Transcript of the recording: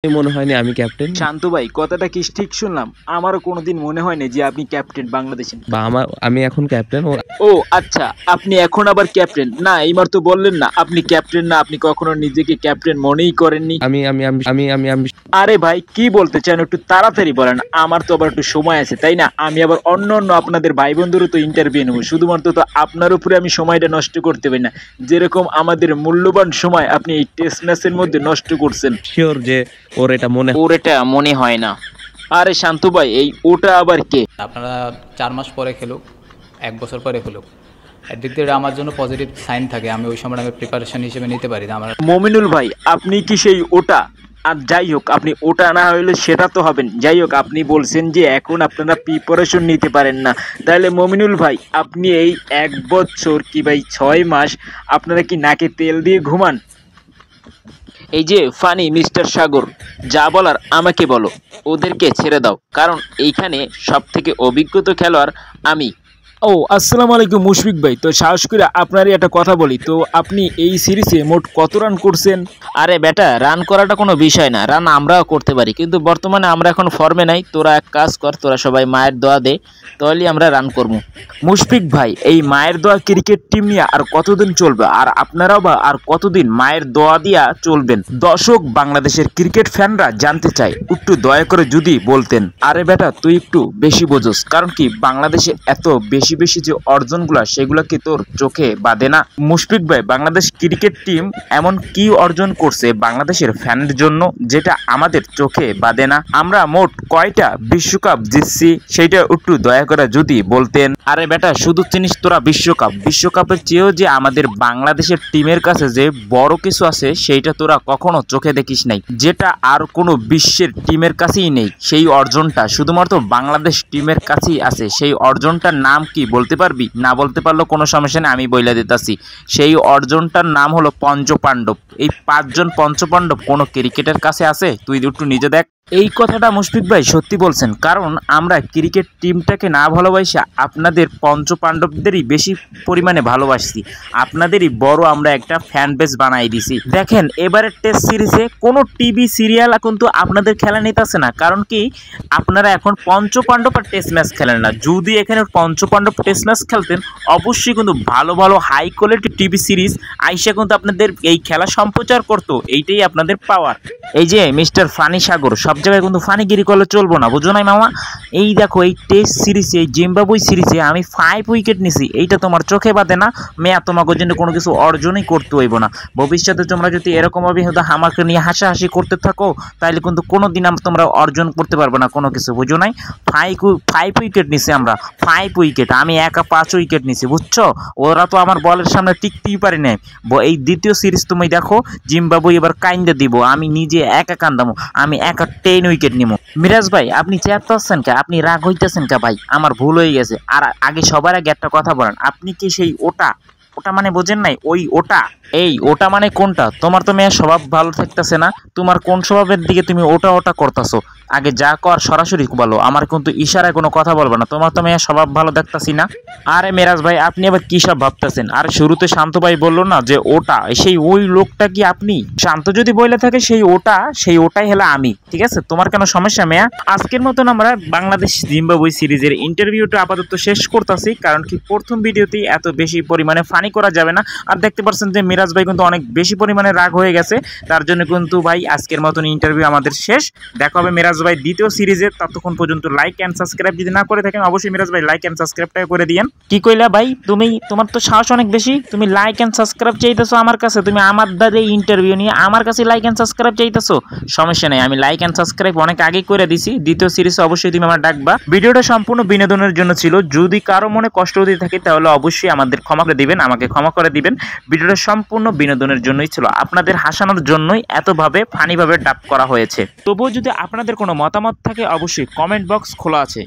মনে হয়নি আমি ক্যাপ্টেন শান্ত ভাই, কথাটা কি ঠিক শুনলাম? আমারও কোনোদিন মনে হয়নি যে আপনি ক্যাপ্টেন বাংলাদেশের। বা আমি এখন ক্যাপ্টেন। ও আচ্ছা, আপনি এখন আবার ক্যাপ্টেন? না, এইবার তো বললেন না আপনি ক্যাপ্টেন না, আপনি কখনো নিজেকে ক্যাপ্টেন মনেই করেননি। আমি আমি আমি আমি আমি আমি আরে ভাই, কি বলতে চান একটু তাড়াতাড়ি বলেন, আমার তো আবার একটু সময় আছে তাই না? আমি আবার অন্য আপনাদের ভাই বন্ধুরও তো ইন্টারভিউ নেবো, শুধুমাত্র তো আপনার উপরে আমি সময়টা নষ্ট করতে পারি না। যেরকম আমাদের মূল্যবান সময় আপনি এই টেস্ট ম্যাচের মধ্যে নষ্ট করছেন। শিওর যে ওর এটা মনে হয় না। আরে শান্তু ভাই, এই ওটা আবার কে? আপনারা 4 মাস পরে খেলুক, 1 বছর পরে খেলুক, একদিক দিয়ে আমার জন্য পজিটিভ সাইন থাকে। আমি ওই সময় আমি প্রিপারেশন হিসেবে নিতে পারি না আমার। মমিনুল ভাই, আপনি কি সেই ওটা? আর যাই হোক, আপনি ওটা না হইলে সেটা তো হবেন। যাই হোক, আপনি বলছেন যে এখন আপনারা প্রিপারেশন নিতে পারেন না, তাহলে মমিনুল ভাই আপনি এই 1 বছর কি ভাই 6 মাস আপনারা কি নাকে তেল দিয়ে ঘুমান? এই যে ফানি মিস্টার সাগর, যা বলার আমাকে বলো, ওদেরকে ছেড়ে দাও, কারণ এইখানে সব থেকে অভিজ্ঞত খেলোয়াড় আমি। ও আসসালামু আলাইকুম মুশফিক ভাই, তো সাহস করে আপনারই একটা কথা বলি, তো আপনি এই সিরিজে মোট কত রান করছেন? আরে বেটা, রান করাটা কোনো বিষয় না, রান আমরাও করতে পারি, কিন্তু বর্তমানে আমরা এখন ফর্মে নাই। তোরা এক কাজ কর, তোরা সবাই মায়ের দোয়া দে, তাহলেই আমরা রান করবো। মুশফিক ভাই, এই মায়ের দোয়া ক্রিকেট টিম নিয়ে আর কতদিন চলবে, আর আপনারাও বা আর কতদিন মায়ের দোয়া দিয়া চলবেন? দর্শক বাংলাদেশের ক্রিকেট ফ্যানরা জানতে চায়, একটু দয়া করে যদি বলতেন। আরে বেটা, তুই একটু বেশি বোঝস, কারণ কি বাংলাদেশে এত বেশি বেশি যে অর্জনগুলা সেগুলা কি তোর চোখে বাঁধে না? মুশফিক ভাই, বাংলাদেশ ক্রিকেট টিম এমন কি অর্জন করছে বাংলাদেশের ফ্যানের জন্য যেটা আমাদের চোখে বাঁধে না? আমরা মোট কয়টা বিশ্বকাপ জিতছি সেইটা একটু দয়া করে যদি বলতেন। আরে বেটা, শুধু চিনিস তোরা বিশ্বকাপের চেয়েও যে আমাদের বাংলাদেশের টিমের কাছে যে বড় কিছু আছে সেইটা তোরা কখনো চোখে দেখিস নাই, যেটা আর কোনো বিশ্বের টিমের কাছেই নেই। সেই অর্জনটা শুধুমাত্র বাংলাদেশ টিমের কাছেই আছে। সেই অর্জনটার নাম কি বলতে পারবি? না বলতে পারলেও কোনো সমস্যা নেই, আমি বইলা দিতাছি। সেই অর্জনটার নাম হলো পঞ্চপাণ্ডব। এই 5 জন পঞ্চপাণ্ডব কোনো ক্রিকেটের কাছে আছে? তুই একটু নিজে দেখ। এই কথাটা মুশফিক ভাই সত্যি বলছেন, কারণ আমরা ক্রিকেট টিমটাকে না ভালোবাসা আপনাদের পঞ্চপাণ্ডবদেরই বেশি পরিমাণে ভালোবাসছি। আপনাদেরই বড় আমরা একটা ফ্যান বেস বানাই দিছি। দেখেন, এবারের টেস্ট সিরিজে কোনো টিভি সিরিয়াল কিন্তু আপনাদের খেলা নিতেছে না, কারণ কি আপনারা এখন পঞ্চপাণ্ডব আর টেস্ট ম্যাচ খেলেন না। যদি এখানে পঞ্চপাণ্ডব টেস্ট ম্যাচ খেলতেন, অবশ্যই কিন্তু ভালো ভালো হাই কোয়ালিটি টিভি সিরিজ আইসা কিন্তু আপনাদের এই খেলা সম্প্রচার করতো। এইটাই আপনাদের পাওয়ার। এই যে মিস্টার ফানি সাগর, সব জায়গায় কিন্তু ফানিগিরি করলে চলবো না, বুঝো নাই মামা? এই দেখো, এই টেস্ট সিরিজে, এই জিম্বাবুয়ে সিরিজে আমি 5 উইকেট নিছি, এইটা তোমার চোখে বাঁধে না? মেয়া তোমাকে জন্য কোনো কিছু অর্জনই করতে হইব না। ভবিষ্যতে তোমরা যদি এরকমভাবে হয়তো আমাকে নিয়ে হাসাহাসি করতে থাকো, তাহলে কিন্তু কোনো দিন তোমরা অর্জন করতে পারবে না কোনো কিছু, বুঝো নাই? 5 উইকেট নিছি আমরা, 5 উইকেট, আমি একা 5 উইকেট নিছি, বুঝছো? ওরা তো আমার বলের সামনে টিকতেই পারি নাই। এই দ্বিতীয় সিরিজ তুমি দেখো, জিম্বাবুয়ে এবার কাইন্দা দিব, আমি নিজে একা কান্দামো, আমি একা 10 উইকেট নিমো। মিরাজ ভাই, আপনি চেতাচ্ছেন কে? আপনি রাগ হইতেছেন কে ভাই? আমার ভুল হয়ে গেছে। আর আগে সবার আগে একটা কথা বলেন, আপনি কি সেই ওটা মানে বোঝেন নাই? ওই ওটা, এই ওটা মানে কোনটা? তোমার তো মেয়ে স্বভাব ভালো থাকতেছে না, তোমার কোন স্বভাবের দিকে তুমি ওটা করতেছো? আগে যা কর সরাসরি বলো, আমার কিন্তু ইশারায় কোনো কথা বলবে না। তোমার তো মেয়ে স্বভাব ভালো দেখতাছি না। আরে মেরাজ ভাই, আপনি আবার কি সব ভাবতেছেন? আর শুরুতে শান্ত ভাই বললো না যে ওটা, সেই ওই লোকটা কি আপনি? শান্ত যদি বলে থাকে সেই ওটাই হলো আমি, ঠিক আছে? তোমার কেন সমস্যা মেয়া? আজকের মতন আমরা বাংলাদেশ জিম্বাবুয়ে সিরিজের ইন্টারভিউটা আপাতত শেষ করতেছি, কারণ কি প্রথম ভিডিওতেই এত বেশি পরিমাণে ফানি করা যাবে না। আর দেখতে পাচ্ছেন যে মিরাজ ভাই কিন্তু অনেক বেশি পরিমাণে রাগ হয়ে গেছে, তার জন্য কিন্তু ভাই আজকের মতন ইন্টারভিউ আমাদের শেষ। দেখা হবে মিরাজ ভাই দ্বিতীয় সিরিজে, ততক্ষণ পর্যন্ত লাইক এন্ড সাবস্ক্রাইব যদি না করে থাকেন, অবশ্যই মিরাজ ভাই লাইক এন্ড সাবস্ক্রাইবটা করে দিয়েন। কি কইলা ভাই তুমি? তোমার তো সাহস অনেক বেশি, তুমি লাইক এন্ড সাবস্ক্রাইব চাইতেছো আমার কাছে? তুমি আমার দাদা ইন্টারভিউ নিয়ে আমার কাছে লাইক এন্ড সাবস্ক্রাইব চাইতেছো? সমস্যা নেই, আমি লাইক এন্ড সাবস্ক্রাইব অনেক আগে করে দিছি। দ্বিতীয় সিরিজে অবশ্যই তুমি আমার ডাকবা। ভিডিওটা সম্পূর্ণ বিনোদনের জন্য ছিল, যদি কারো মনে কষ্ট দিয়ে থাকে তাহলে অবশ্যই আমাদের ক্ষমা করে দিবেন, আমাকে ক্ষমা করে দিবেন। ভিডিওটা সম্পূর্ণ বিনোদনের জন্যই ছিল, আপনাদের হাসানোর জন্যই এতভাবে ফানিভাবে ডাব করা হয়েছে। তবুও যদি আপনাদের কোনো মতামত থাকে অবশ্যই কমেন্ট বক্স খোলা আছে।